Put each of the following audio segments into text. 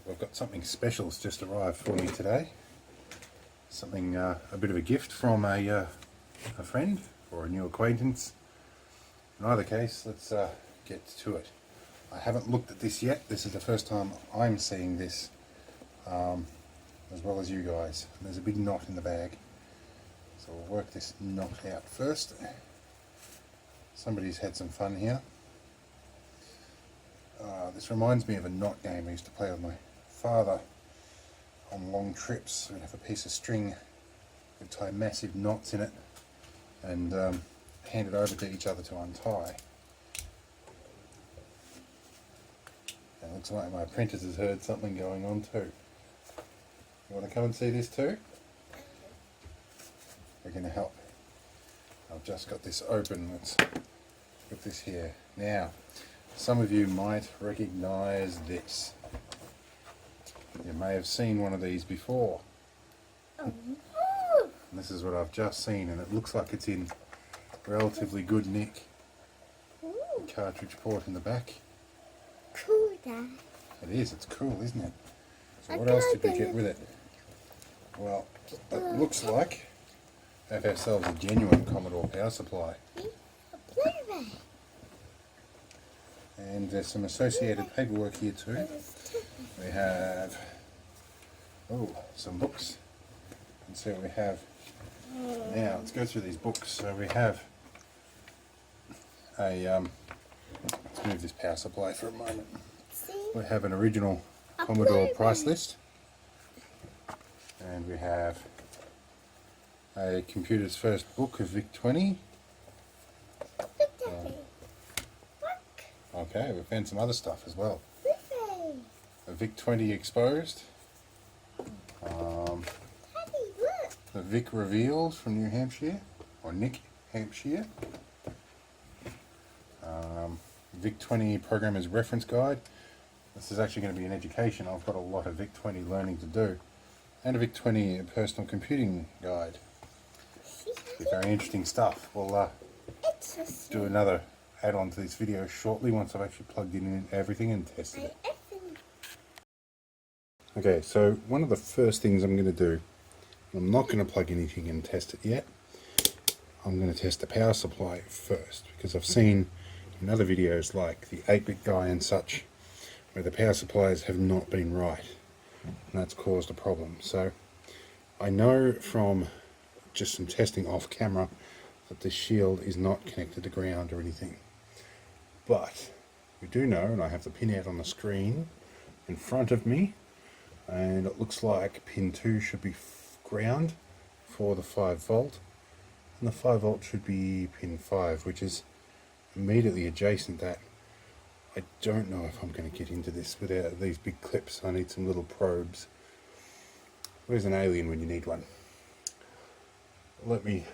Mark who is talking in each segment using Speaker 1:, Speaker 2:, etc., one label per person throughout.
Speaker 1: Right, I've got something special that's just arrived for me today. Something, a bit of a gift from a friend or a new acquaintance. In either case, let's get to it. I haven't looked at this yet. This is the first time I'm seeing this, as well as you guys. And there's a big knot in the bag, so we'll work this knot out first. Somebody's had some fun here. This reminds me of a knot game I used to play with my father on long trips. We'd have a piece of string, we'd tie massive knots in it and hand it over to each other to untie. And it looks like my apprentice has heard something going on too. You want to come and see this too? We're going to help. I've just got this open. Let's put this here. Now, some of you might recognise this. You may have seen one of these before. And this is what I've just seen, and it looks like it's in relatively good nick. Cartridge port in the back.
Speaker 2: Cool, Dad.
Speaker 1: It is, it's cool, isn't it? So what else did we get with it? Well, it looks like we have ourselves a genuine Commodore power supply. And there's some associated paperwork here too. We have, some books. Let's see what we have. Now, let's go through these books. So we have a, let's move this power supply for a moment. We have an original Commodore price list. And we have a computer's first book of Vic 20. Okay, we found some other stuff as well. A Vic 20 exposed. The Vic revealed from New Hampshire, or Nick Hampshire. Vic 20 Programmer's Reference Guide. This is actually going to be an education. I've got a lot of Vic 20 learning to do. And a Vic 20 Personal Computing Guide. It's very interesting stuff. We'll do another add-on to this video shortly once I've actually plugged in everything and tested it. Okay, so one of the first things I'm going to do, I'm not going to plug anything and test it yet. I'm going to test the power supply first, because I've seen in other videos like the 8-bit guy and such where the power supplies have not been right, and that's caused a problem. So I know from just some testing off camera that the shield is not connected to ground or anything. But we do know, and I have the pin out on the screen in front of me, and it looks like pin 2 should be ground for the 5 volt, and the 5 volt should be pin 5, which is immediately adjacent to that. I don't know if I'm going to get into this without these big clips. I need some little probes. Where's an alien when you need one? Let me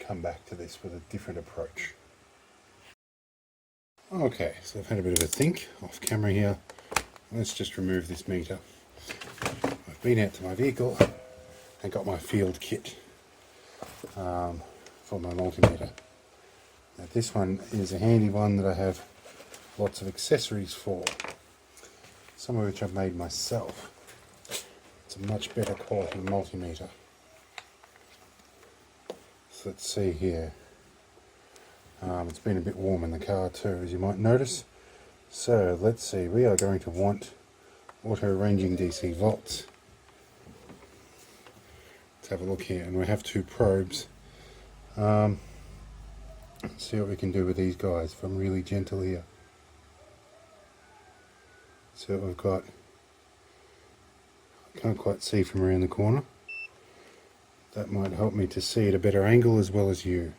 Speaker 1: come back to this with a different approach. Okay, so I've had a bit of a think off camera here. Let's just remove this meter. I've been out to my vehicle and got my field kit for my multimeter. Now this one is a handy one that I have lots of accessories for, some of which I've made myself. It's a much better quality multimeter. So let's see here. It's been a bit warm in the car too, as you might notice. So let's see, we are going to want auto ranging DC volts. Let's have a look here, and we have 2 probes. Let's see what we can do with these guys if I'm really gentle here. So we've got, I can't quite see from around the corner. That might help me to see at a better angle as well as you.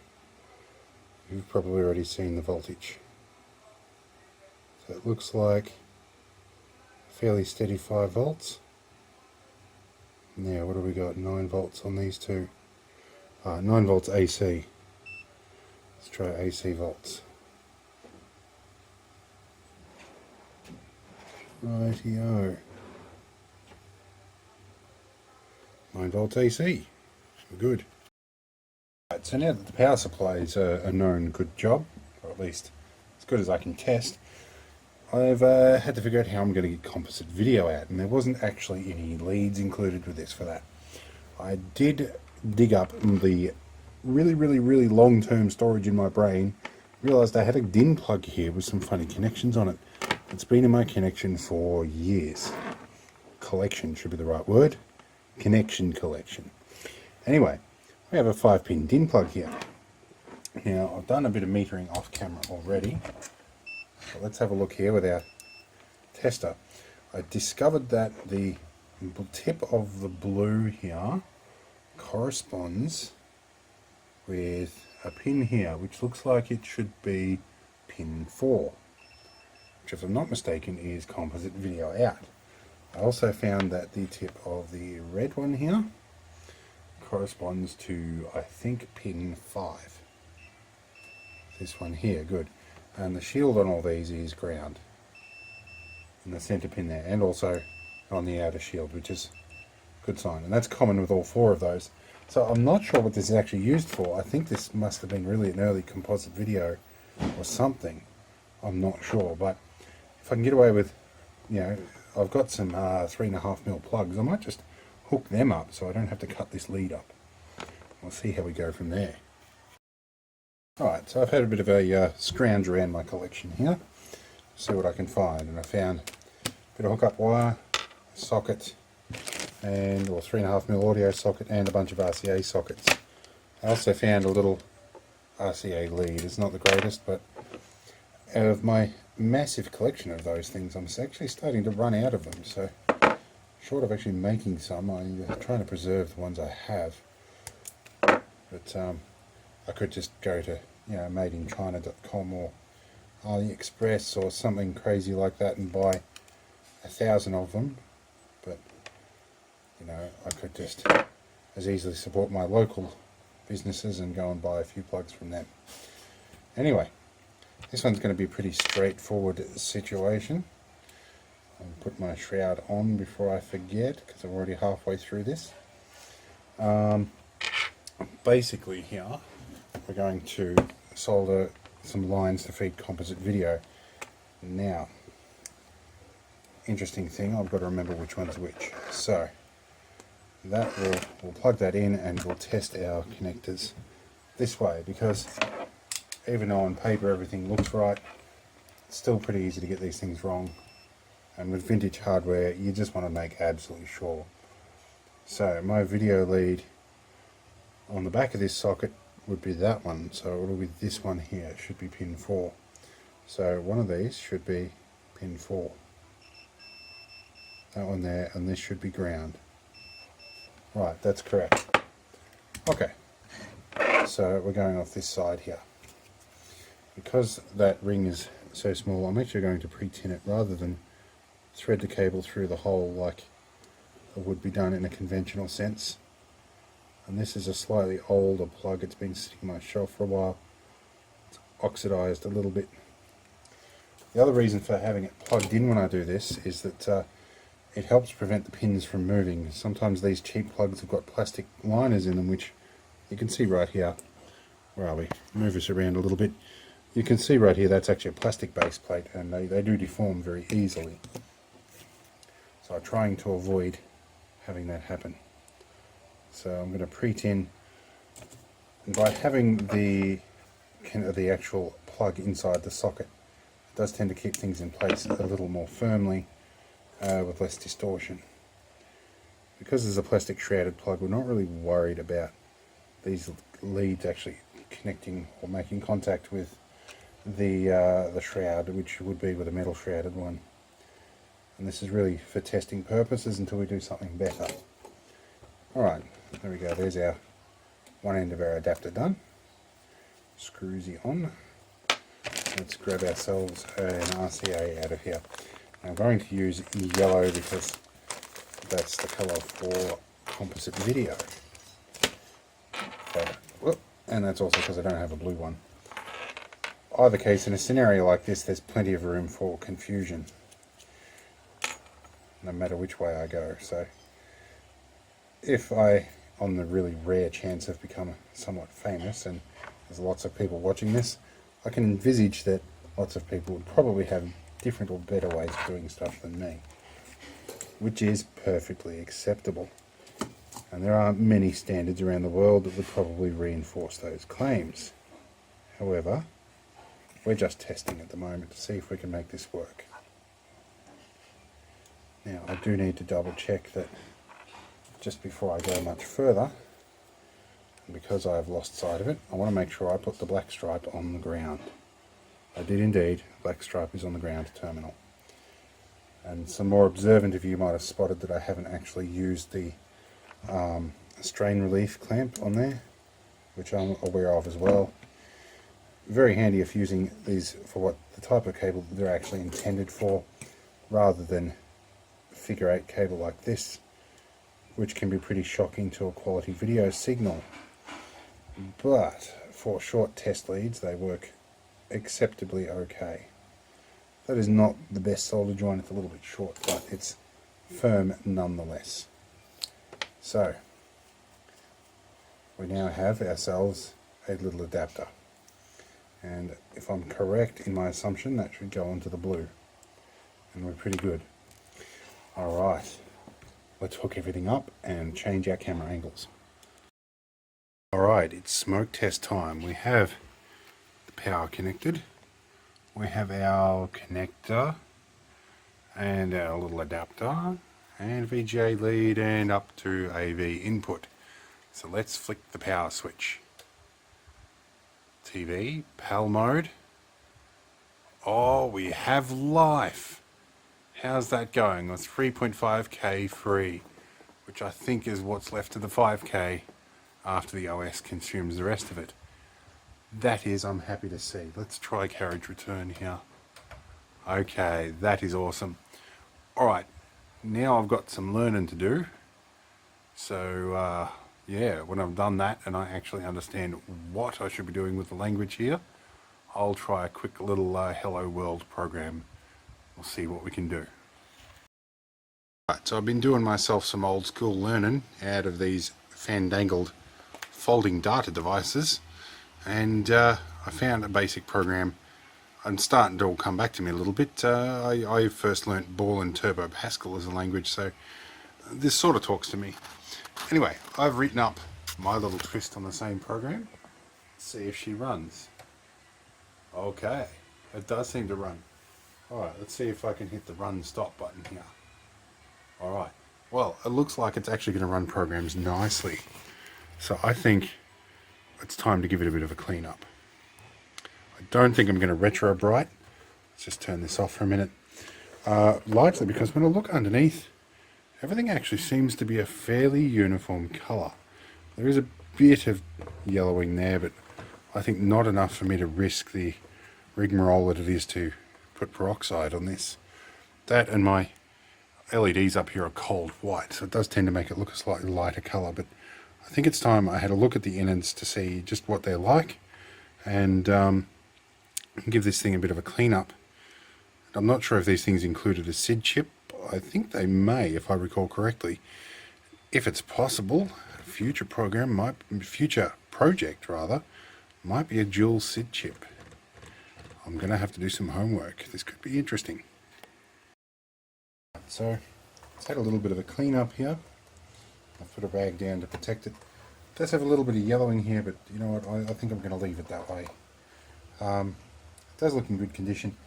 Speaker 1: You've probably already seen the voltage. So it looks like a fairly steady 5 volts. Now what have we got? 9 volts on these two. 9 volts AC. Let's try AC volts. Rightio. 9 volts AC. We're good. Right, so now that the power supply is a known good job, or at least as good as I can test, I've had to figure out how I'm going to get composite video out, and there wasn't actually any leads included with this for that. I did dig up the really long-term storage in my brain, realised I had a DIN plug here with some funny connections on it. It's been in my connection for years. Collection should be the right word. Connection collection. Anyway, we have a 5-pin DIN plug here. Now, I've done a bit of metering off camera already. So let's have a look here with our tester. I discovered that the tip of the blue here corresponds with a pin here, which looks like it should be pin 4, which, if I'm not mistaken, is composite video out. I also found that the tip of the red one here corresponds to, I think, pin 5. This one here, good. And the shield on all these is ground. And the center pin there, and also on the outer shield, which is a good sign. And that's common with all 4 of those. So I'm not sure what this is actually used for. I think this must have been really an early composite video or something. I'm not sure, but if I can get away with, you know, I've got some 3.5mm plugs. I might just hook them up so I don't have to cut this lead up. We'll see how we go from there. Alright, so I've had a bit of a scrounge around my collection here, see what I can find, and I found a bit of hookup wire, socket, and or 3.5mm audio socket, and a bunch of RCA sockets. I also found a little RCA lead. It's not the greatest, but out of my massive collection of those things, I'm actually starting to run out of them. So, short of actually making some, I'm trying to preserve the ones I have. But I could just go to, you know, madeinchina.com or AliExpress or something crazy like that and buy 1,000 of them. But, you know, I could just as easily support my local businesses and go and buy a few plugs from them. Anyway, this one's going to be a pretty straightforward situation. I'll put my shroud on before I forget, because I'm already halfway through this. Basically here, we're going to solder some lines to feed composite video. Now, interesting thing, I've got to remember which one's which. So, that we'll plug that in and we'll test our connectors this way, because even though on paper everything looks right, it's still pretty easy to get these things wrong. And with vintage hardware, you just want to make absolutely sure. So my video lead on the back of this socket would be that one, so it'll be this one here. It should be pin 4. So one of these should be pin 4. That one there, and this should be ground. Right, that's correct. Okay, so we're going off this side here. Because that ring is so small, I'm actually going to pre-tin it rather than thread the cable through the hole like it would be done in a conventional sense. And this is a slightly older plug. It's been sitting on my shelf for a while. It's oxidized a little bit. The other reason for having it plugged in when I do this is that it helps prevent the pins from moving. Sometimes these cheap plugs have got plastic liners in them, which you can see right here. Where are we? Move this around a little bit. You can see right here that's actually a plastic base plate, and they do deform very easily. So I'm trying to avoid having that happen. So I'm going to pre-tin, and by having the actual plug inside the socket, it does tend to keep things in place a little more firmly with less distortion. Because there's a plastic shrouded plug, we're not really worried about these leads actually connecting or making contact with the shroud, which would be with a metal shrouded one. And this is really for testing purposes until we do something better. Alright, there we go, there's our one end of our adapter done. Screws on. Let's grab ourselves an RCA out of here. I'm going to use yellow because that's the colour for composite video. And that's also because I don't have a blue one. Either case, in a scenario like this, there's plenty of room for confusion, no matter which way I go. So if I, on the really rare chance of becoming somewhat famous, and there's lots of people watching this, I can envisage that lots of people would probably have different or better ways of doing stuff than me, which is perfectly acceptable. And there are many standards around the world that would probably reinforce those claims. However, we're just testing at the moment to see if we can make this work. Now, I do need to double check that just before I go much further, and because I have lost sight of it, I want to make sure I put the black stripe on the ground. I did indeed. Black stripe is on the ground terminal. And some more observant of you might have spotted that I haven't actually used the strain relief clamp on there, which I'm aware of as well. Very handy if using these for what the type of cable that they're actually intended for, rather than figure 8 cable like this, which can be pretty shocking to a quality video signal. But for short test leads, they work acceptably okay. That is not the best solder joint, it's a little bit short, but it's firm nonetheless. So, we now have ourselves a little adapter. And if I'm correct in my assumption, that should go onto the blue. And we're pretty good. Alright, let's hook everything up and change our camera angles. Alright, it's smoke test time. We have the power connected. We have our connector and our little adapter and VGA lead and up to AV input. So let's flick the power switch. TV, PAL mode. Oh, we have life. How's that going? It's 3.5K free, which I think is what's left of the 5K after the OS consumes the rest of it. That is, I'm happy to see. Let's try carriage return here. Okay, that is awesome. Alright, now I've got some learning to do. So, yeah, when I've done that and I actually understand what I should be doing with the language here, I'll try a quick little Hello World program. We'll see what we can do. Right, so I've been doing myself some old school learning out of these fandangled folding data devices, and I found a basic program. I'm starting to all come back to me a little bit. I first learnt Ball and Turbo Pascal as a language, so this sort of talks to me. Anyway, I've written up my little twist on the same program. Let's see if she runs. Okay, it does seem to run. Alright, let's see if I can hit the run stop button here. Alright, well, it looks like it's actually going to run programs nicely. So I think it's time to give it a bit of a clean up. I don't think I'm going to retro bright. Let's just turn this off for a minute. Largely because when I look underneath, everything actually seems to be a fairly uniform colour. There is a bit of yellowing there, but I think not enough for me to risk the rigmarole that it is to put peroxide on this. That and my LEDs up here are cold white, so it does tend to make it look a slightly lighter colour, but I think it's time I had a look at the innards to see just what they're like, and give this thing a bit of a clean up. I'm not sure if these things included a SID chip. I think they may, if I recall correctly. If it's possible, a future project might be a dual SID chip. I'm going to have to do some homework. This could be interesting. So, let's had a little bit of a clean up here. I've put a rag down to protect it. It does have a little bit of yellowing here, but you know what, I think I'm going to leave it that way. It does look in good condition.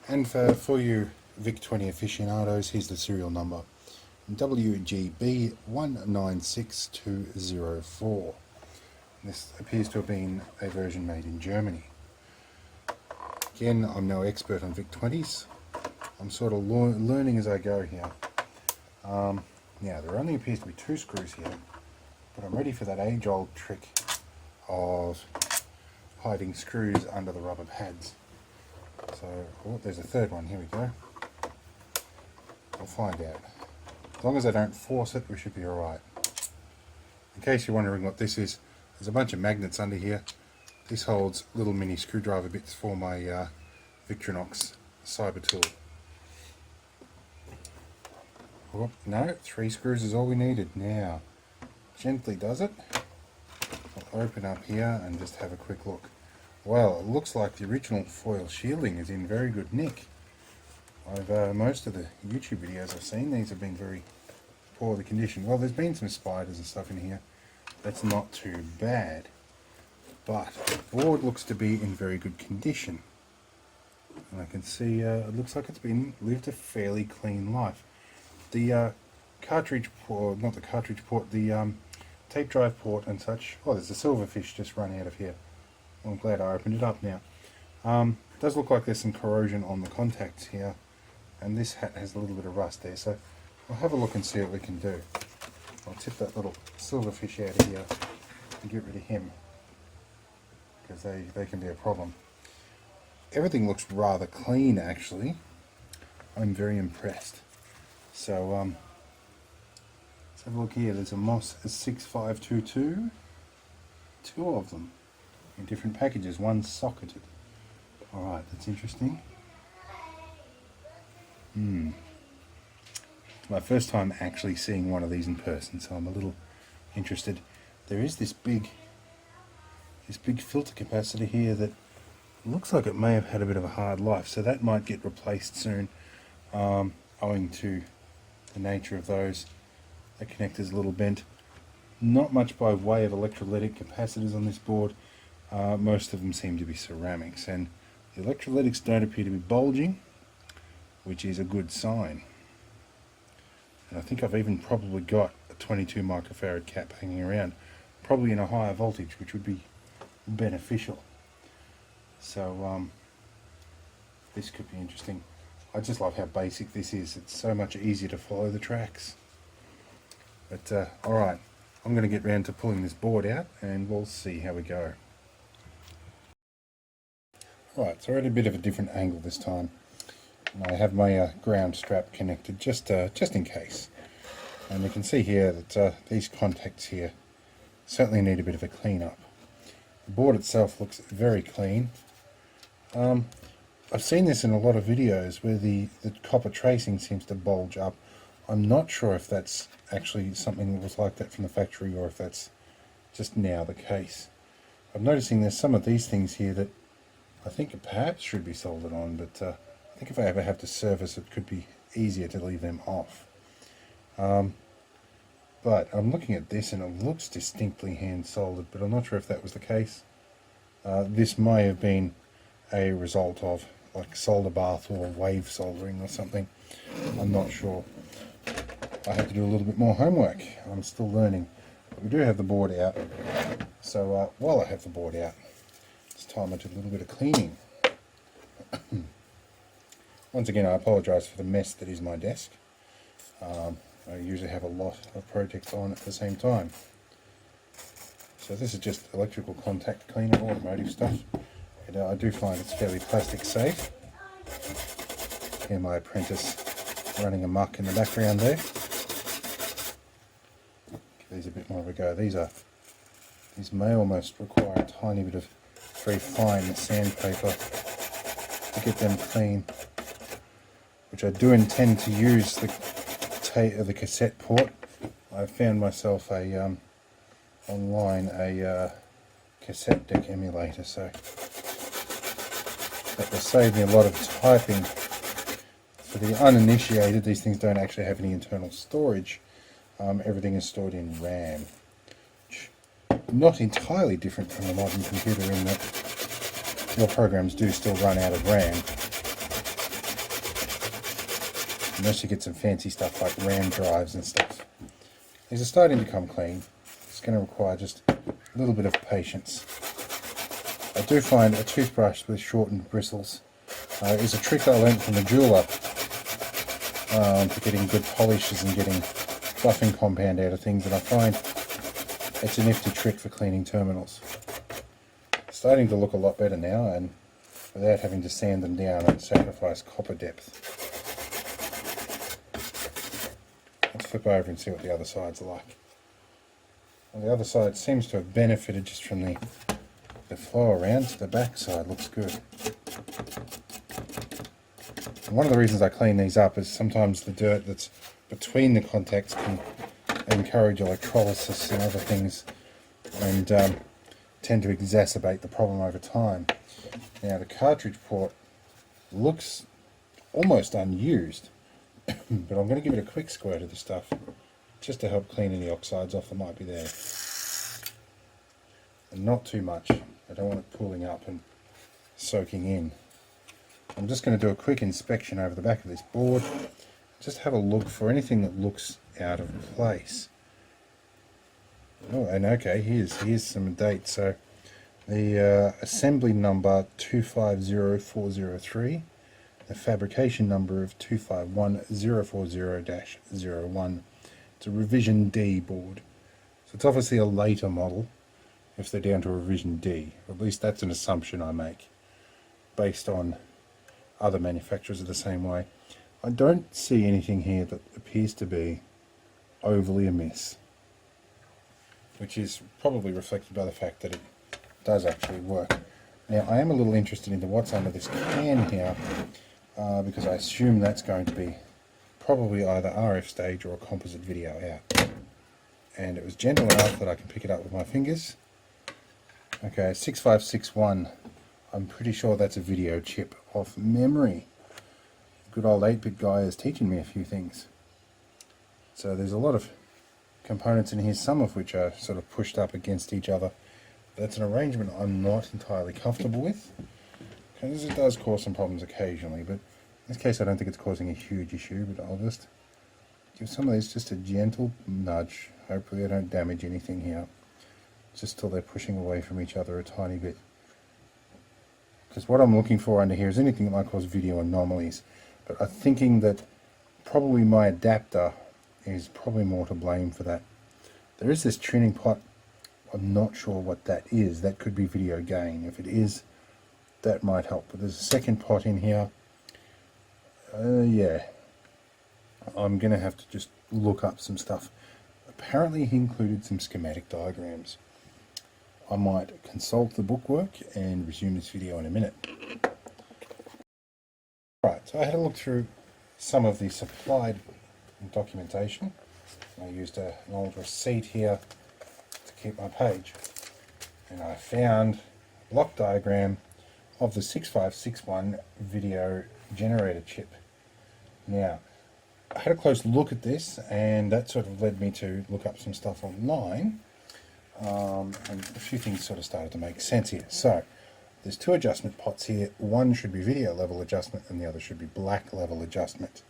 Speaker 1: And for you Vic 20 aficionados, here's the serial number. WGB196204. This appears to have been a version made in Germany. Again, I'm no expert on Vic 20s. I'm sort of learning as I go here. Now, there only appears to be 2 screws here, but I'm ready for that age-old trick of hiding screws under the rubber pads. So, oh, there's a third one. Here we go. We'll find out. As long as I don't force it, we should be alright. In case you're wondering what this is, there's a bunch of magnets under here. This holds little mini screwdriver bits for my Victronox Cyber tool. Oh, no, 3 screws is all we needed. Now, gently does it. I'll open up here and just have a quick look. Well, it looks like the original foil shielding is in very good nick. Most of the YouTube videos I've seen, these have been very poorly conditioned. Well, there's been some spiders and stuff in here. That's not too bad. But the board looks to be in very good condition. And I can see it looks like it's been lived a fairly clean life. The cartridge port, not the cartridge port, the tape drive port and such. Oh, there's a silverfish just run out of here. Well, I'm glad I opened it up now. It does look like there's some corrosion on the contacts here. And this hat has a little bit of rust there. So we'll have a look and see what we can do. I'll tip that little silverfish out of here and get rid of him, because they can be a problem. Everything looks rather clean actually. I'm very impressed. So let's have a look here. There's a Moss 6522, two of them in different packages, one socketed. Alright, that's interesting. My first time actually seeing one of these in person, so I'm a little interested. There is this big filter capacitor here that looks like it may have had a bit of a hard life, so that might get replaced soon, owing to the nature of those. The connector's a little bent. Not much by way of electrolytic capacitors on this board. Most of them seem to be ceramics, and the electrolytics don't appear to be bulging, which is a good sign. And I think I've even probably got a 22 microfarad cap hanging around, probably in a higher voltage, which would be beneficial. So this could be interesting. I just love how basic this is. It's so much easier to follow the tracks. But alright, I'm going to get round to pulling this board out and we'll see how we go. Right, so we're at a bit of a different angle this time. And I have my ground strap connected just in case. And you can see here that these contacts here certainly need a bit of a clean up. The board itself looks very clean. I've seen this in a lot of videos where the copper tracing seems to bulge up. I'm not sure if that's actually something that was like that from the factory or if that's just now the case. I'm noticing there's some of these things here that I think perhaps should be soldered on, but I think if I ever have to service it could be easier to leave them off. But I'm looking at this and it looks distinctly hand soldered, but I'm not sure if that was the case. This may have been a result of like solder bath or wave soldering or something. I'm not sure. I have to do a little bit more homework. I'm still learning. But we do have the board out. So while I have the board out, it's time I do a little bit of cleaning. Once again, I apologise for the mess that is my desk. I usually have a lot of projects on at the same time. So this is just electrical contact cleaner, automotive stuff. And I do find it's fairly plastic safe. Here my apprentice running amok in the background there. Give these a bit more of a go. These may almost require a tiny bit of very fine sandpaper to get them clean, which I do intend to use the cassette port. I found myself online a cassette deck emulator, so that will save me a lot of typing. For the uninitiated, these things don't actually have any internal storage. Everything is stored in RAM, which is not entirely different from a modern computer in that your programs do still run out of RAM. Unless you get some fancy stuff like RAM drives and stuff. These are starting to come clean. It's going to require just a little bit of patience. I do find a toothbrush with shortened bristles is a trick I learned from a jeweller for getting good polishes and getting buffing compound out of things, and I find it's a nifty trick for cleaning terminals. It's starting to look a lot better now, and without having to sand them down and sacrifice copper depth. Let's flip over and see what the other side's like. Well, the other side seems to have benefited just from the flow around. The back side looks good. And one of the reasons I clean these up is sometimes the dirt that's between the contacts can encourage electrolysis and other things, and tend to exacerbate the problem over time. Now the cartridge port looks almost unused. But I'm going to give it a quick squirt of the stuff just to help clean any oxides off that might be there. And not too much. I don't want it pooling up and soaking in. I'm just going to do a quick inspection over the back of this board. Just have a look for anything that looks out of place. Oh, and okay, here's some dates. So the assembly number 250403, the fabrication number of 251040-01. It's a revision D board. So it's obviously a later model if they're down to a revision D. At least that's an assumption I make based on other manufacturers are the same way. I don't see anything here that appears to be overly amiss, which is probably reflected by the fact that it does actually work. Now I am a little interested into what's under this can here, because I assume that's going to be probably either RF stage or a composite video out. And it was gentle enough that I can pick it up with my fingers. Okay, 6561. I'm pretty sure that's a video chip off memory. Good old 8-bit guy is teaching me a few things. So there's a lot of components in here, some of which are sort of pushed up against each other. That's an arrangement I'm not entirely comfortable with, because it does cause some problems occasionally, but in this case I don't think it's causing a huge issue. But I'll just give some of these just a gentle nudge. Hopefully I don't damage anything here, just till they're pushing away from each other a tiny bit. Because what I'm looking for under here is anything that might cause video anomalies. But I'm thinking that probably my adapter is probably more to blame for that. There is this tuning pot. I'm not sure what that is. That could be video gain. If it is, that might help. But there's a second pot in here. Yeah. I'm going to have to just look up some stuff. Apparently he included some schematic diagrams. I might consult the bookwork and resume this video in a minute. Right, so I had a look through some of the supplied documentation. I used an old receipt here to keep my page. And I found a block diagram of the 6561 video generator chip. Now, I had a close look at this, and that sort of led me to look up some stuff online. And a few things sort of started to make sense here. So there's two adjustment pots here. One should be video level adjustment and the other should be black level adjustment.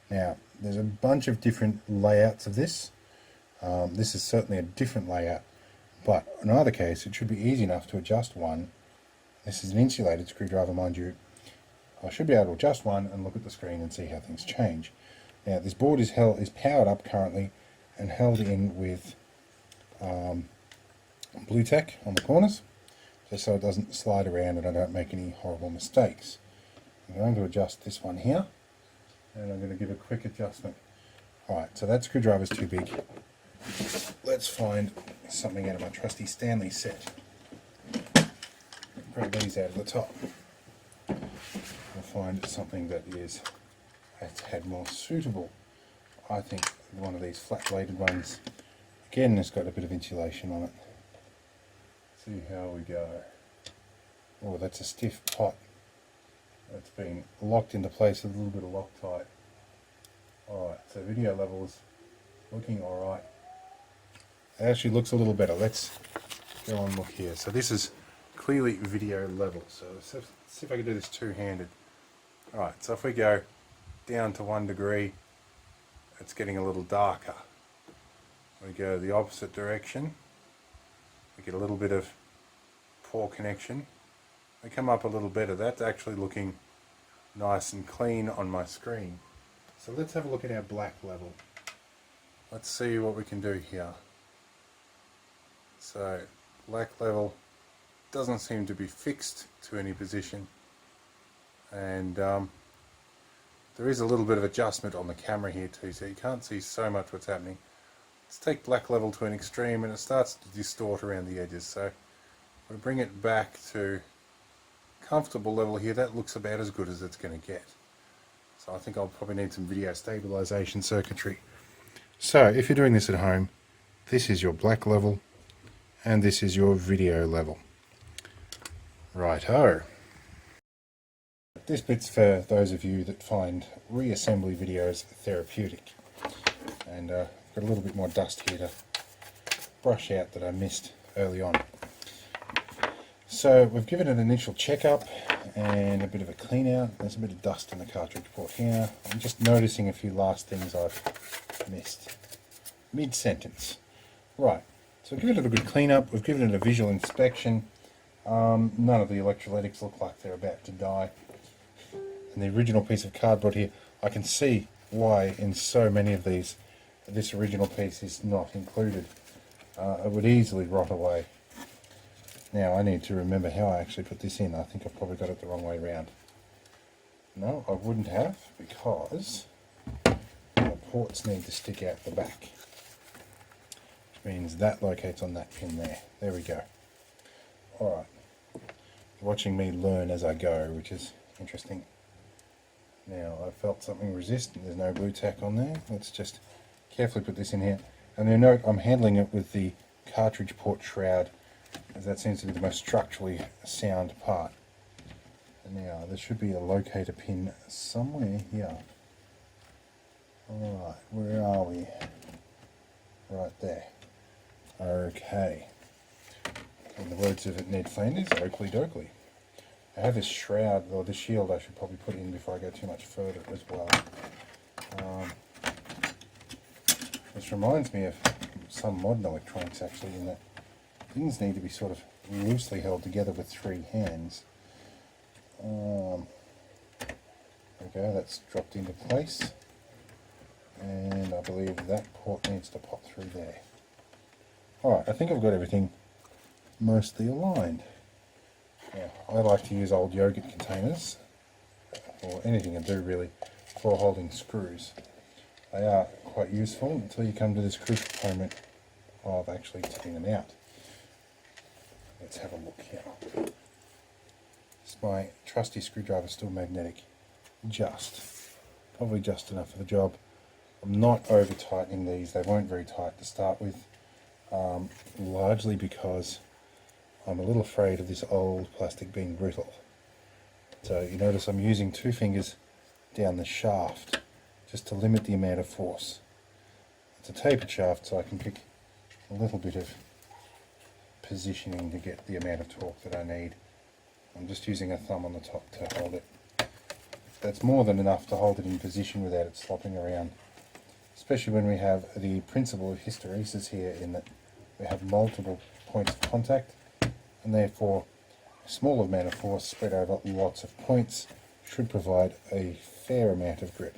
Speaker 1: Now there's a bunch of different layouts of this. This is certainly a different layout, but in either case it should be easy enough to adjust one. This is an insulated screwdriver, mind you. I should be able to adjust one and look at the screen and see how things change. Now this board is powered up currently and held in with blue tack on the corners, just so it doesn't slide around and I don't make any horrible mistakes. I'm going to adjust this one here, and I'm going to give a quick adjustment. Alright, so that screwdriver is too big. Let's find something out of my trusty Stanley set. Grab these out of the top. I'll find something that is a tad more suitable. I think one of these flat bladed ones. Again, it's got a bit of insulation on it. See how we go. Oh, that's a stiff pot. That's been locked into place with a little bit of Loctite. Alright, so video levels looking alright. It actually looks a little better. Let's go and look here. So this is clearly video level. So let's see if I can do this two-handed. Alright, so if we go down to 1 degree, it's getting a little darker. We go the opposite direction, we get a little bit of poor connection. We come up a little better. That's actually looking nice and clean on my screen. So let's have a look at our black level. Let's see what we can do here. So black level doesn't seem to be fixed to any position, and there is a little bit of adjustment on the camera here too, so you can't see so much what's happening. Let's take black level to an extreme and it starts to distort around the edges. So if we bring it back to comfortable level here, that looks about as good as it's going to get. So I think I'll probably need some video stabilization circuitry. So if you're doing this at home, this is your black level and this is your video level. Righto. this bit's for those of you that find reassembly videos therapeutic. And I've got a little bit more dust here to brush out that I missed early on. So we've given it an initial checkup and a bit of a clean out. There's a bit of dust in the cartridge port here. I'm just noticing a few last things I've missed. Mid-sentence. Right, so we've given it a good clean up, we've given it a visual inspection. None of the electrolytics look like they're about to die. And the original piece of cardboard here, I can see why in so many of these this original piece is not included. It would easily rot away. Now I need to remember how I actually put this in. I think I've probably got it the wrong way around. No, I wouldn't have, because the ports need to stick out the back. Which means that locates on that pin there. There we go. Alright. Watching me learn as I go, which is interesting. Now I felt something resist and there's no glue tack on there. Let's just carefully put this in here. And you'll note I'm handling it with the cartridge port shroud, as that seems to be the most structurally sound part. And now there should be a locator pin somewhere here. Alright, where are we? Right there. Okay. In the words of Ned Flanders, Oakley Dokley. I have this shroud, or this shield I should probably put in before I go too much further as well. This reminds me of some modern electronics actually, in that things need to be sort of loosely held together with three hands. There we go, that's dropped into place. And I believe that port needs to pop through there. Alright, I think I've got everything mostly aligned. Now, I like to use old yogurt containers, or anything I do really, for holding screws. They are quite useful until you come to this crucial moment of actually taking them out. Let's have a look here. Is my trusty screwdriver still magnetic? Probably just enough for the job. I'm not over tightening these, they weren't very tight to start with, largely because I'm a little afraid of this old plastic being brittle. So you notice I'm using two fingers down the shaft just to limit the amount of force. It's a tapered shaft, so I can pick a little bit of positioning to get the amount of torque that I need. I'm just using a thumb on the top to hold it. That's more than enough to hold it in position without it slopping around. Especially when we have the principle of hysteresis here, in that we have multiple points of contact, and therefore a small amount of force spread over lots of points should provide a fair amount of grip.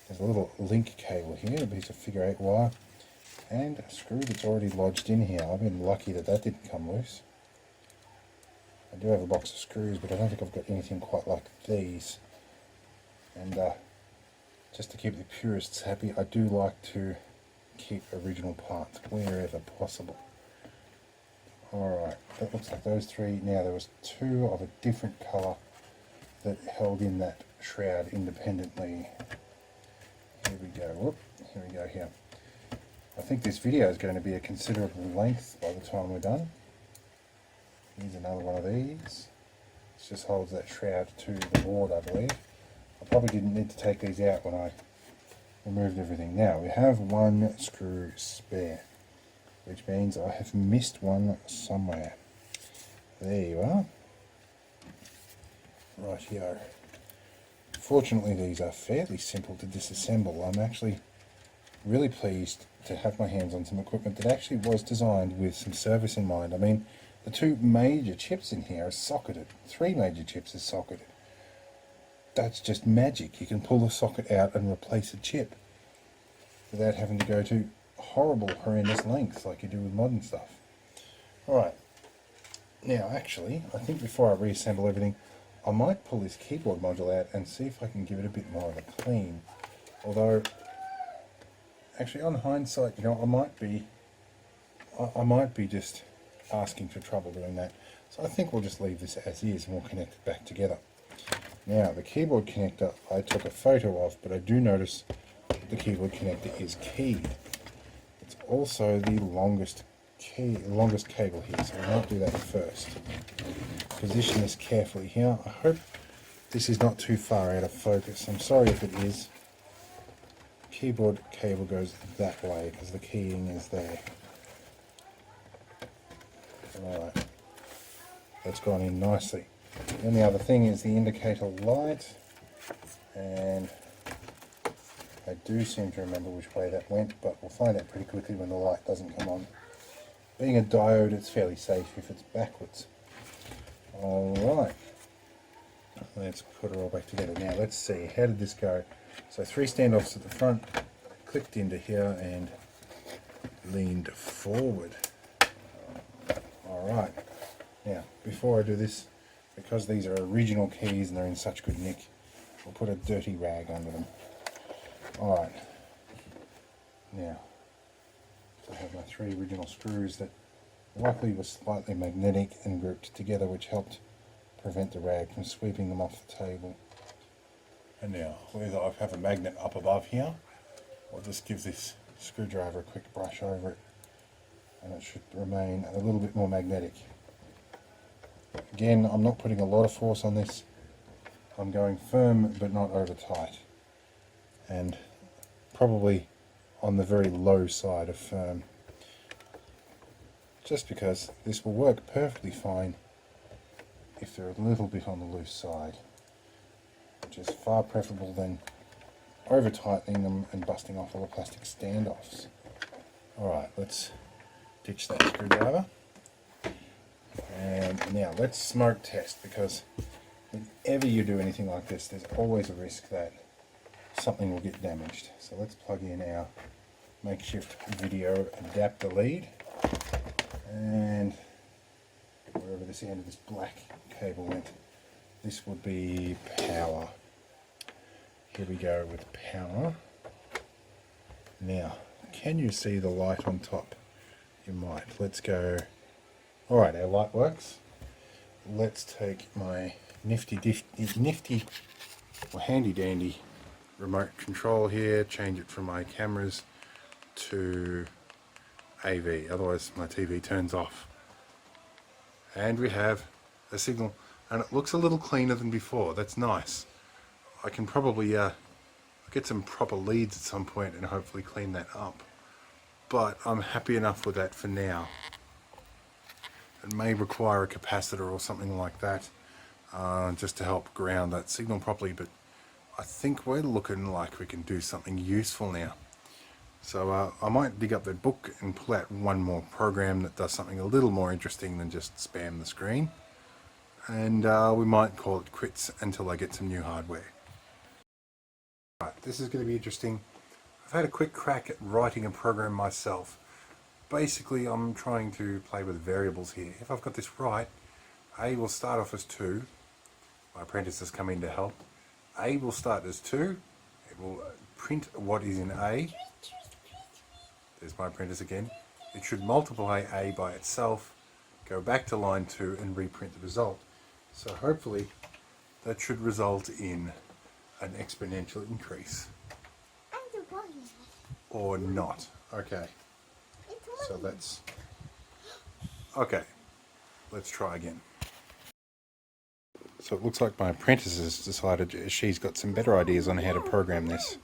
Speaker 1: There's a little link cable here, a piece of figure 8 wire, and a screw that's already lodged in here. I've been lucky that that didn't come loose. I do have a box of screws, but I don't think I've got anything quite like these. And just to keep the purists happy, I do like to keep original parts wherever possible. Alright, that looks like those three. Now there was two of a different colour that held in that shroud independently. Here we go. Whoop, here we go here. I think this video is going to be a considerable length by the time we're done. Here's another one of these. This just holds that shroud to the board, I believe. I probably didn't need to take these out when I removed everything. Now we have one screw spare, which means I have missed one somewhere. There you are. Right here. Fortunately, these are fairly simple to disassemble. I'm actually really pleased to have my hands on some equipment that actually was designed with some service in mind. I mean, the two major chips in here are socketed. Three major chips are socketed. That's just magic. You can pull the socket out and replace a chip without having to go to horrible, horrendous lengths like you do with modern stuff. Alright, now actually, I think before I reassemble everything, I might pull this keyboard module out and see if I can give it a bit more of a clean. Although, actually on hindsight, you know, I might be just asking for trouble doing that. So I think we'll just leave this as is and we'll connect it back together. Now, the keyboard connector I took a photo of, but I do notice the keyboard connector is keyed. It's also the longest cable here, so I might do that first. Position this carefully here. I hope this is not too far out of focus. I'm sorry if it is. Keyboard cable goes that way because the keying is there. Alright, that's gone in nicely. Then the other thing is the indicator light, and I do seem to remember which way that went, but we'll find out pretty quickly when the light doesn't come on. Being a diode, it's fairly safe if it's backwards. Alright, let's put it all back together. Now let's see, how did this go? So 3 standoffs at the front, clicked into here and leaned forward. Alright, now before I do this, because these are original keys and they're in such good nick, we'll put a dirty rag under them. Alright, now I have my 3 original screws that luckily were slightly magnetic and grouped together, which helped prevent the rag from sweeping them off the table. And now, whether I have a magnet up above here, or just give this screwdriver a quick brush over it, and it should remain a little bit more magnetic. Again, I'm not putting a lot of force on this. I'm going firm but not over tight, and probably on the very low side of firm, just because this will work perfectly fine if they're a little bit on the loose side, which is far preferable than over tightening them and busting off all the plastic standoffs. Alright, let's ditch that screwdriver. And now let's smoke test, because whenever you do anything like this, there's always a risk that something will get damaged. So let's plug in our makeshift video adapter lead, and wherever this end of this black cable went, this would be power. Here we go with power. Now, can you see the light on top? You might. Let's go. Alright, our light works. Let's take my nifty or handy dandy remote control here, change it from my cameras to AV, otherwise my TV turns off. And we have a signal, and it looks a little cleaner than before. That's nice. I can probably get some proper leads at some point and hopefully clean that up, but I'm happy enough with that for now. It may require a capacitor or something like that, just to help ground that signal properly, but I think we're looking like we can do something useful now. So I might dig up that book and pull out one more program that does something a little more interesting than just spam the screen, and we might call it quits until I get some new hardware. Right, this is going to be interesting. I've had a quick crack at writing a program myself. Basically, I'm trying to play with variables here. If I've got this right, A will start off as 2. My apprentice has come in to help. A will start as 2. It will print what is in A. There's my apprentice again. It should multiply A by itself, go back to line 2 and reprint the result. So hopefully that should result in an exponential increase. Or not. Okay. So let's try again. So it looks like my apprentice has decided she's got some better ideas on how to program this.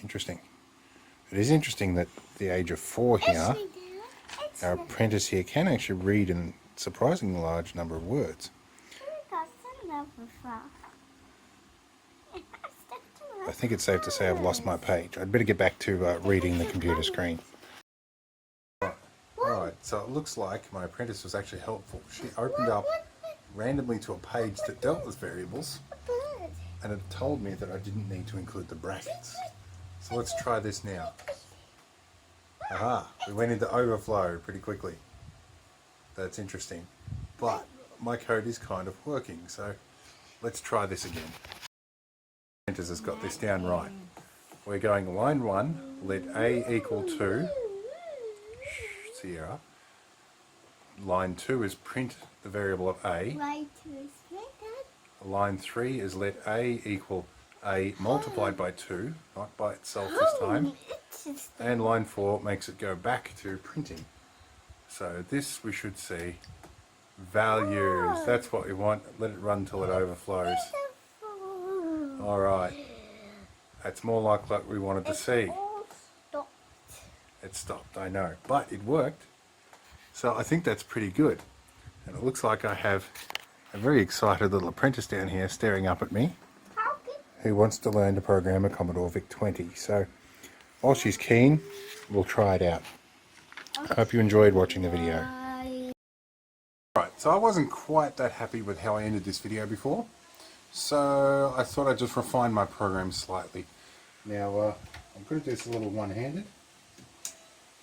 Speaker 1: Interesting. It is interesting that at the age of 4 here, our apprentice here can actually read a surprisingly large number of words. I think it's safe to say I've lost my page. I'd better get back to reading the computer screen. Alright, so it looks like my apprentice was actually helpful. She opened up randomly to a page that dealt with variables, and it told me that I didn't need to include the brackets. So let's try this now. Aha, we went into overflow pretty quickly. That's interesting. But my code is kind of working, so let's try this again. Apprentice has got this down right. We're going line 1, let A equal 2, Sierra. Line 2 is print the variable of A. Line 3 is let A equal A multiplied by 2, not by itself this time. And line 4 makes it go back to printing. So this we should see values. That's what we want. Let it run till it overflows. Alright. That's more like what we wanted to see. It stopped, I know. But it worked. So I think that's pretty good. And it looks like I have a very excited little apprentice down here staring up at me who wants to learn to program a Commodore Vic 20. So while she's keen, we'll try it out. I hope you enjoyed watching the video. Right, so I wasn't quite that happy with how I ended this video before. So I thought I'd just refine my program slightly. Now I'm going to do this a little one-handed,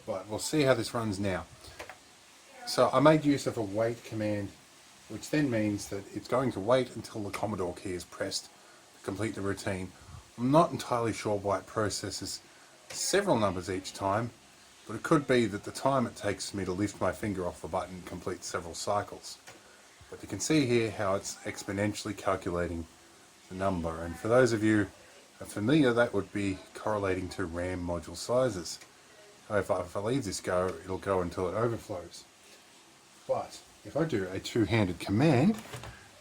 Speaker 1: but we'll see how this runs now. So I made use of a wait command, which then means that it's going to wait until the Commodore key is pressed to complete the routine. I'm not entirely sure why it processes several numbers each time, but it could be that the time it takes me to lift my finger off the button completes several cycles. But you can see here how it's exponentially calculating the number, and for those of you who are familiar, that would be correlating to RAM module sizes. So if I leave this go, it'll go until it overflows. But if I do a two-handed command,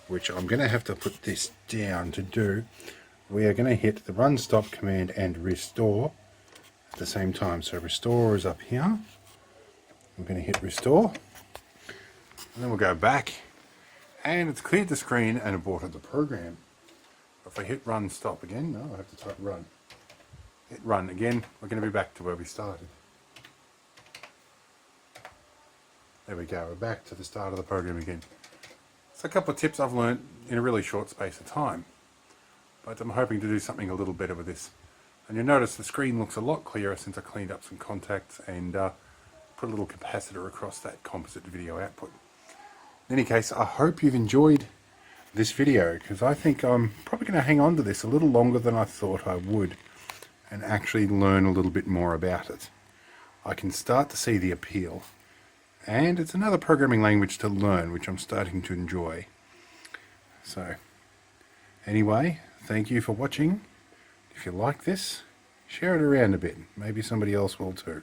Speaker 1: which I'm going to have to put this down to do, we are going to hit the run stop command and restore at the same time. So restore is up here. We're going to hit restore, and then we'll go back, and it's cleared the screen and aborted the program. If I hit run stop again, no, I have to type run. Hit run again, we're going to be back to where we started. There we go, we're back to the start of the program again. So a couple of tips I've learned in a really short space of time, but I'm hoping to do something a little better with this. And you'll notice the screen looks a lot clearer since I cleaned up some contacts and put a little capacitor across that composite video output. In any case, I hope you've enjoyed this video, because I think I'm probably going to hang on to this a little longer than I thought I would and actually learn a little bit more about it. I can start to see the appeal, and it's another programming language to learn, which I'm starting to enjoy. So anyway, thank you for watching. If you like this, share it around a bit. Maybe somebody else will too.